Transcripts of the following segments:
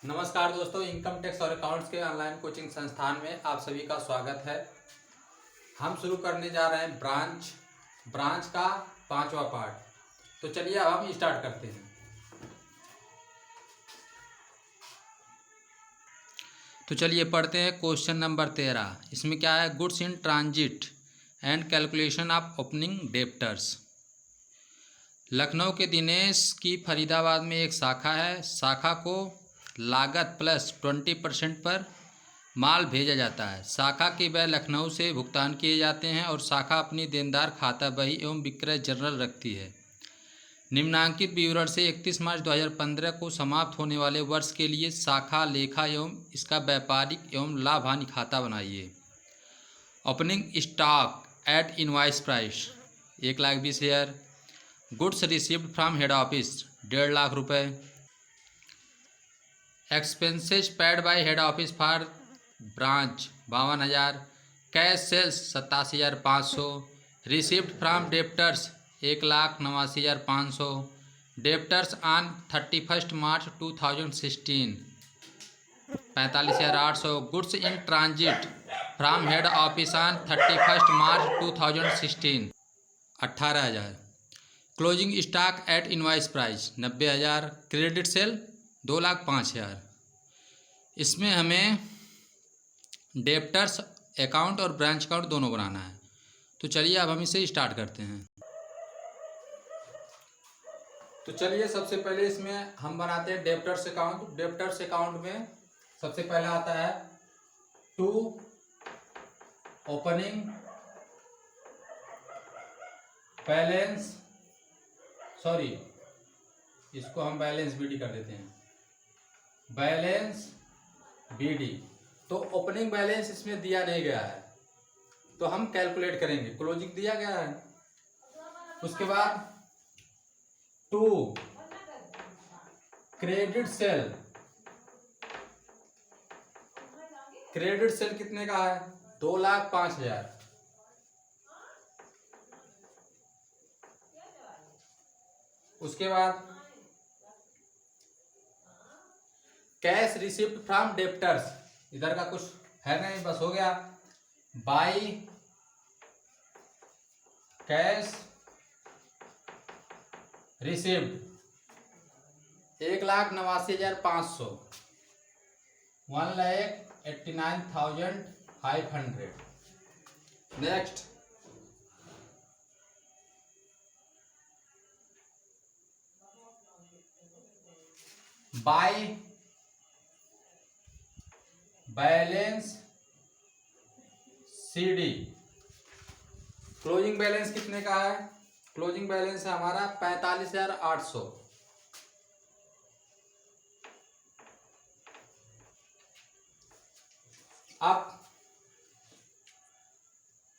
नमस्कार दोस्तों, income tax और अकाउंट्स के ऑनलाइन कोचिंग संस्थान में आप सभी का स्वागत है। हम शुरू करने जा रहे हैं ब्रांच का 5वां पार्ट। तो चलिए अब हम स्टार्ट करते हैं। तो चलिए पढ़ते हैं क्वेश्चन नंबर 13। इसमें क्या है? Goods in transit and calculation of opening debtors. Lucknow के दिनेश की फरीदाबाद में एक शाखा है। शाखा को लागत प्लस 20% पर माल भेजा जाता है। शाखा के व्यय लखनऊ से भुगतान किए जाते हैं और शाखा अपनी देनदार खाता बही एवं विक्रय जर्नल रखती है। निम्नांकित विवरण से 31 मार्च 2015 को समाप्त होने वाले वर्ष के लिए शाखा लेखा एवं इसका व्यापारिक एवं लाभ हानि खाता बनाइए। Opening stock at invoice price 1,20,000। Goods received from head office 1.5 lakh रुपये। Expenses paid by head office for branch 52,000। Cash sales 87,500। Received from debtors 1,89,500। Debtors on 31 March 2016 45,800। Goods in transit from head office on 31 March 2016 18,000। Closing stock at invoice price 90,000। Credit sale 2,05,000। इसमें हमें debtors account और branch account दोनों बनाना है। तो चलिए अब हम इसे स्टार्ट करते हैं। तो चलिए सबसे पहले इसमें हम बनाते हैं डेप्टर्स अकाउंट। डेप्टर्स अकाउंट में सबसे पहले आता है टू ओपनिंग बैलेंस, सॉरी इसको हम बैलेंस बीडी कर देते हैं, बैलेंस बीडी। तो ओपनिंग बैलेंस इसमें दिया नहीं गया है तो हम कैलकुलेट करेंगे। क्लोजिंग दिया गया है। उसके बाद to credit sale. Credit sale कितने का है? 2,05,000। उसके बाद कैश रिसिप्ट फ्रॉम डेप्टर्स, इधर का कुछ है नहीं, बस हो गया। By cash receipt 1,89,500 1,89,500। Next by balance CD. Closing balance कितने का है? क्लोजिंग बैलेंस है हमारा 45,800। अब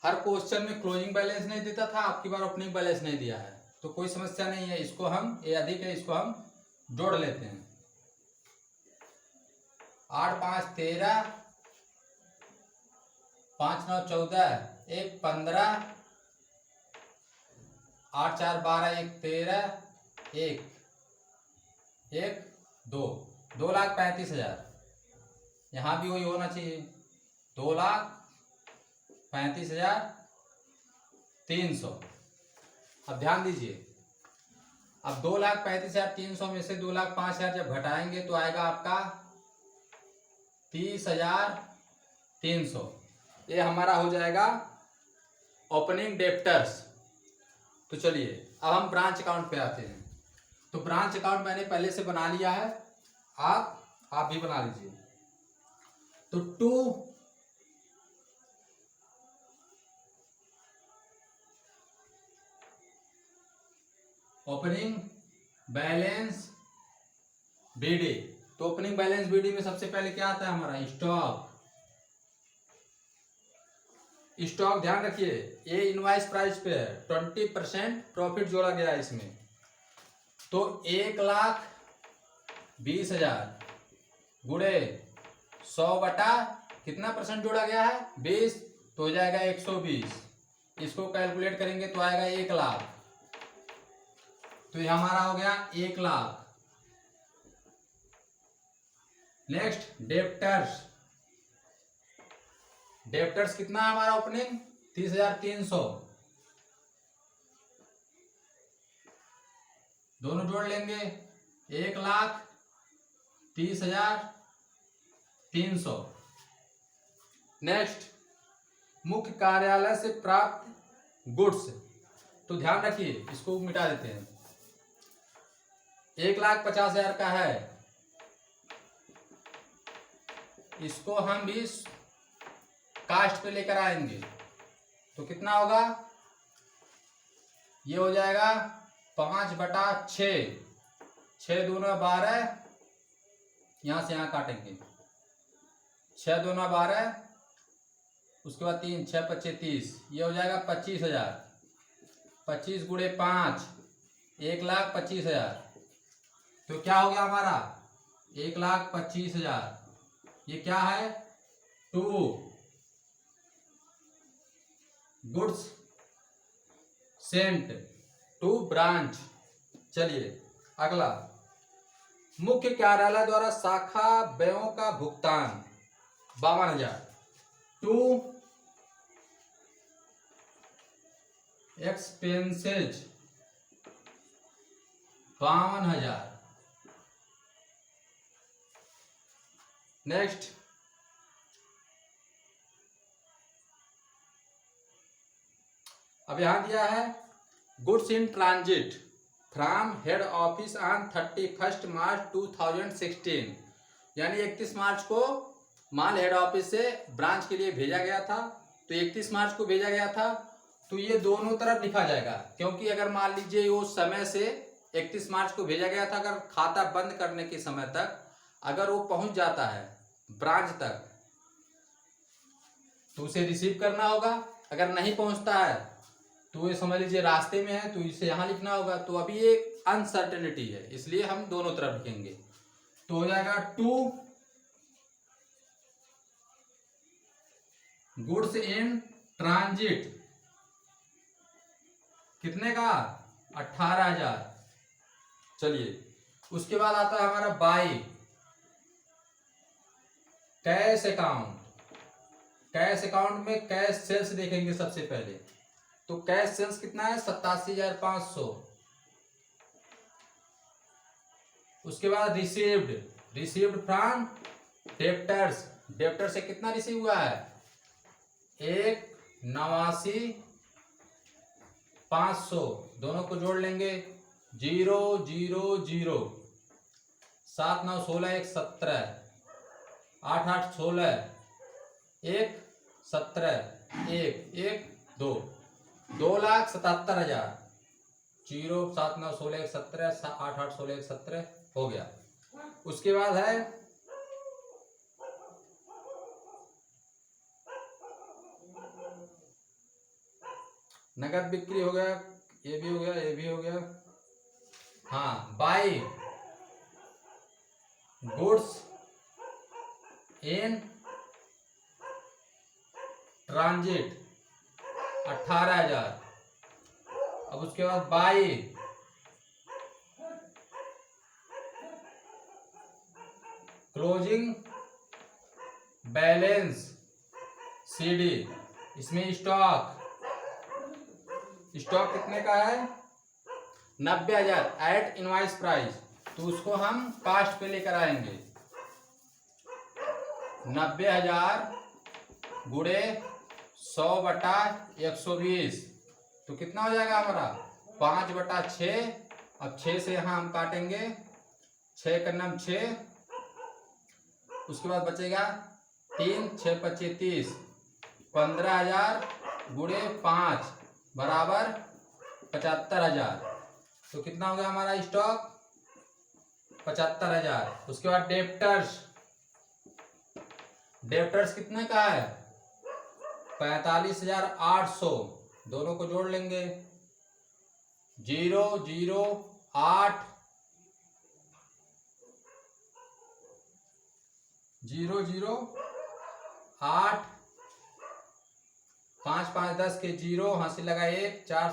हर क्वेश्चन में क्लोजिंग बैलेंस नहीं देता था, आपकी बार ओपनिंग बैलेंस नहीं दिया है तो कोई समस्या नहीं है। इसको हम ये अधिक है, इसको हम जोड़ लेते हैं। 8 5 13, 5 9 14, 1 15, 8 4 12, 1 13, 1 1 2, 2,35,000। यहाँ भी वही होना चाहिए, 2,35,300। अब ध्यान दीजिए, अब 2,35,300 में से 2,05,000 जब घटाएंगे तो आएगा आपका 30,300। ये हमारा हो जाएगा ओपनिंग डेप्टर्स। तो चलिए अब हम ब्रांच अकाउंट पे आते हैं। तो ब्रांच अकाउंट मैंने पहले से बना लिया है, आप भी बना लीजिए। तो टू ओपनिंग बैलेंस बीडी। तो ओपनिंग बैलेंस बीडी में सबसे पहले क्या आता है हमारा? स्टॉक। स्टॉक ध्यान रखिए, ये इनवॉइस प्राइस पे है, 20% प्रॉफिट जोड़ा गया है इसमें। तो 1,20,000 गुणे 100 बटा कितना परसेंट जोड़ा गया है? 20, तो हो जाएगा 120। इसको कैलकुलेट करेंगे तो आएगा 1 लाख। तो ये हमारा हो गया 1 लाख। Next debtors. डेप्टर्स कितना है हमारा ओपनिंग 30,300, दोनों जोड़ लेंगे 1,30,300। नेक्स्ट मुख्य कार्यालय से प्राप्त गुड्स, तो ध्यान रखिए इसको मिटा देते हैं। 1,50,000 का है, इसको हम भी कास्ट पे लेकर आएंगे तो कितना होगा, ये हो जाएगा 5/6, 6 दूना 12, यहां से यहां काटेंगे 6 दूना 12, उसके बाद 3 6 25 30, ये हो जाएगा 25,000। 25 गुणे 5 1,25,000, तो क्या हो गया हमारा 1,25,000। ये क्या है 2 गुड्स सेंट टू ब्रांच। चलिए अगला, मुख्य कार्यालय द्वारा शाखा व्ययों का भुगतान 52,000। 2 एक्सपेंसेज 52,000। नेक्स्ट अब यहां दिया है goods in transit from head office on 31 March 2016, यानी 31 मार्च को माल हेड ऑफिस से ब्रांच के लिए भेजा गया था, तो 31 मार्च को भेजा गया था, तो ये दोनों तरफ लिखा जाएगा, क्योंकि अगर मान लीजिए उस समय से 31 मार्च को भेजा गया था, अगर खाता बंद करने के समय तक अगर वो पहुंच जाता है ब्रांच तक तो उसे रिसीव करना होगा, अगर नहीं पहुंचता है तो ये समझ लीजिए रास्ते में है, तो इसे यहां लिखना होगा। तो अभी ये अनसर्टेनिटी है, इसलिए हम दोनों तरफ लिखेंगे, तो हो जाएगा 2 गुड्स इन ट्रांजिट कितने का 18,000। चलिए उसके बाद आता है हमारा by cash account. Cash account में कैश सेल्स देखेंगे सबसे पहले, तो कैश सेल्स कितना है 87,500। उसके बाद रिसीव्ड फ्रॉम डेप्टर्स, डेप्टर से कितना रिसीव हुआ है 1,89,500, दोनों को जोड़ लेंगे 0 0 0, 7 9 16 1 17, 8 8 16 1 17 1 1 2, 2,77,000। 0 7 9 16 1 17, 8 8 16 1 17 हो गया। उसके बाद है नगद बिक्री हो गया, ये भी हो गया, ये भी हो गया। हाँ, बाई गुड्स इन ट्रांजिट 18,000। अब उसके बाद बाई क्लोजिंग बैलेंस CD, इसमें स्टॉक कितने का है 90,000 एट इनवाइस प्राइस, तो उसको हम कास्ट पे लेकर आएंगे 90,000 गुणे 100/120, तो कितना हो जाएगा हमारा 5/6। अब 6 से यहां हम काटेंगे 6 का नाम 6, उसके बाद बचेगा 3 6 25 30, 15,000 गुणे 5 बराबर 75,000, तो कितना हो गया हमारा स्टॉक 75,000। उसके बाद डेप्टर्स कितने का है 45,800, दोनों को जोड़ लेंगे 0 0 8 0 0 8, 5 5 10 के 0, हासिल लगा 1, 4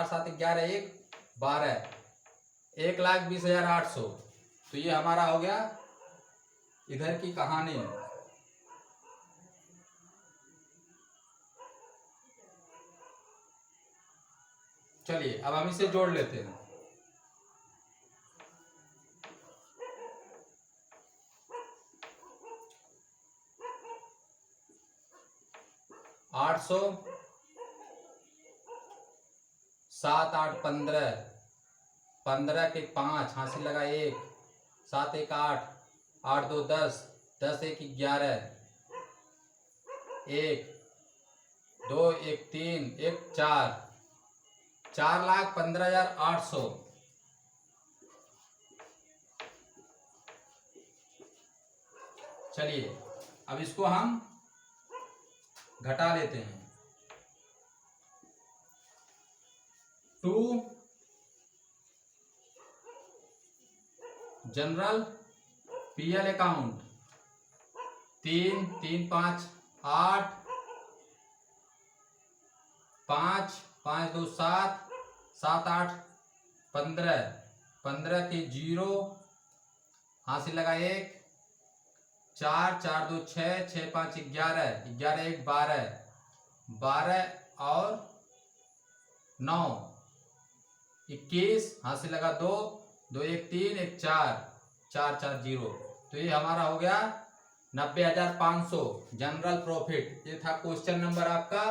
7 11 1 12, 1,20,800, तो ये हमारा हो गया इधर की कहानी। चलिए अब हम इसे जोड़ लेते हैं। आठ सौ, 7 8 15, 15 के 5 हासिल लगा 1, 7 1 8, 8 2 10, 10 1 11, 1 2 1 3 1 4, 4,15,800। चलिए अब इसको हम घटा लेते हैं। 2 जनरल पीएल अकाउंट, 3 3 5 8, 5 5 2 7, 7 8 15, 15 के 0 हासिल लगा 1, 4 4 2 6, 6 5 11, 11 1 12, 12 और 9 21 हासिल लगा 2, 2 1 3 1 4, 4 4 0। तो ये हमारा हो गया 90,500 जनरल प्रॉफिट। ये था क्वेश्चन नंबर आपका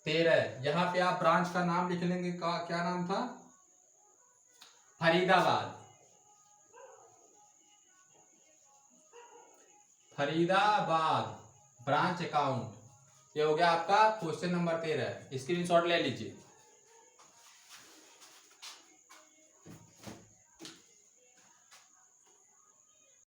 13। यहाँ पे आप ब्रांच का नाम लिख लेंगे। क्या नाम था? फरीदाबाद। Faridabad branch account. ये हो गया आपका क्वेश्चन नंबर 13। स्क्रीनशॉट ले लीजिए।